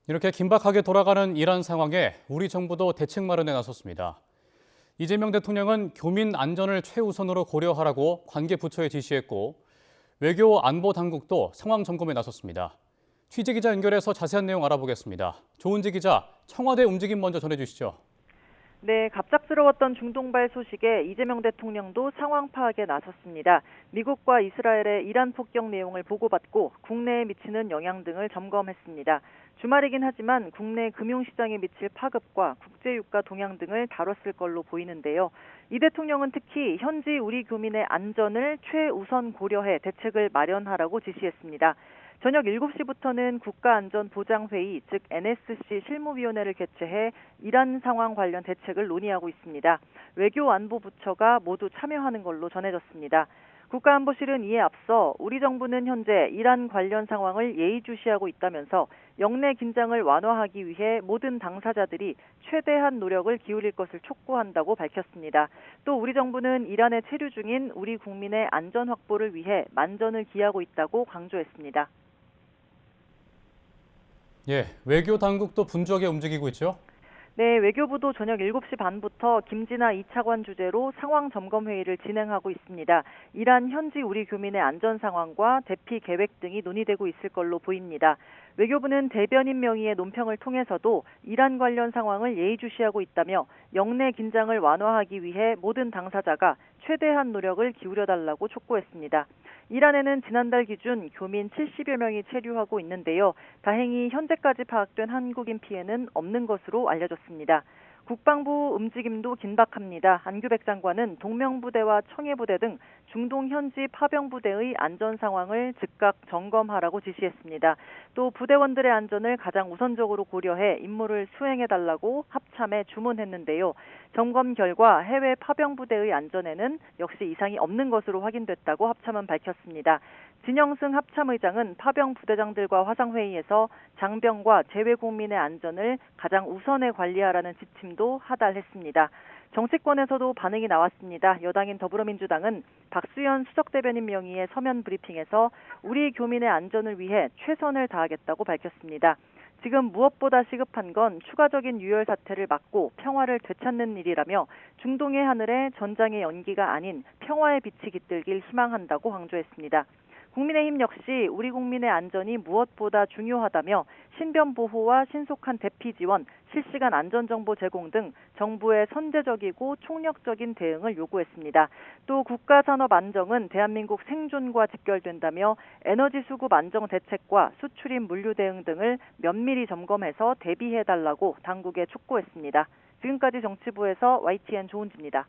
이렇게 긴박하게 돌아가는 이란 상황에 우리 정부도 대책 마련에 나섰습니다. 이재명 대통령은 교민 안전을 최우선으로 고려하라고 관계 부처에 지시했고 외교 안보 당국도 상황 점검에 나섰습니다. 취재기자 연결해서 자세한 내용 알아보겠습니다. 조은지 기자, 청와대 움직임 먼저 전해주시죠. 네, 갑작스러웠던 중동발 소식에 이재명 대통령도 상황 파악에 나섰습니다. 미국과 이스라엘의 이란 폭격 내용을 보고받고 국내에 미치는 영향 등을 점검했습니다. 주말이긴 하지만 국내 금융시장에 미칠 파급과 국제유가 동향 등을 다뤘을 걸로 보이는데요. 이 대통령은 특히 현지 우리 교민의 안전을 최우선 고려해 대책을 마련하라고 지시했습니다. 저녁 7시부터는 국가안전보장회의, 즉 NSC 실무위원회를 개최해 이란 상황 관련 대책을 논의하고 있습니다. 외교안보부처가 모두 참여하는 걸로 전해졌습니다. 국가안보실은 이에 앞서 우리 정부는 현재 이란 관련 상황을 예의주시하고 있다면서 영내 긴장을 완화하기 위해 모든 당사자들이 최대한 노력을 기울일 것을 촉구한다고 밝혔습니다. 또 우리 정부는 이란에 체류 중인 우리 국민의 안전 확보를 위해 만전을 기하고 있다고 강조했습니다. 외교 당국도 분주하게 움직이고 있죠? 네, 외교부도 저녁 7시 반부터 김진아 2차관 주재로 상황 점검 회의를 진행하고 있습니다. 이란 현지 우리 교민의 안전 상황과 대피 계획 등이 논의되고 있을 걸로 보입니다. 외교부는 대변인 명의의 논평을 통해서도 이란 관련 상황을 예의주시하고 있다며 영내 긴장을 완화하기 위해 모든 당사자가 최대한 노력을 기울여달라고 촉구했습니다. 이란에는 지난달 기준 교민 70여 명이 체류하고 있는데요. 다행히 현재까지 파악된 한국인 피해는 없는 것으로 알려졌습니다. 국방부 움직임도 긴박합니다. 안규백 장관은 동명부대와 청해부대 등 중동 현지 파병부대의 안전 상황을 즉각 점검하라고 지시했습니다. 또 부대원들의 안전을 가장 우선적으로 고려해 임무를 수행해달라고 합참에 주문했는데요. 점검 결과 해외 파병부대의 안전에는 역시 이상이 없는 것으로 확인됐다고 합참은 밝혔습니다. 진영승 합참의장은 파병부대장들과 화상회의에서 장병과 재외국민의 안전을 가장 우선에 관리하라는 지침도 하달했습니다. 정치권에서도 반응이 나왔습니다. 여당인 더불어민주당은 박수현 수석대변인 명의의 서면 브리핑에서 우리 교민의 안전을 위해 최선을 다하겠다고 밝혔습니다. 지금 무엇보다 시급한 건 추가적인 유혈 사태를 막고 평화를 되찾는 일이라며 중동의 하늘에 전장의 연기가 아닌 평화의 빛이 깃들길 희망한다고 강조했습니다. 국민의힘 역시 우리 국민의 안전이 무엇보다 중요하다며 신변 보호와 신속한 대피 지원, 실시간 안전정보 제공 등 정부의 선제적이고 총력적인 대응을 요구했습니다. 또 국가산업 안정은 대한민국 생존과 직결된다며 에너지 수급 안정 대책과 수출입 물류 대응 등을 면밀히 점검해서 대비해달라고 당국에 촉구했습니다. 지금까지 정치부에서 YTN 조은지입니다.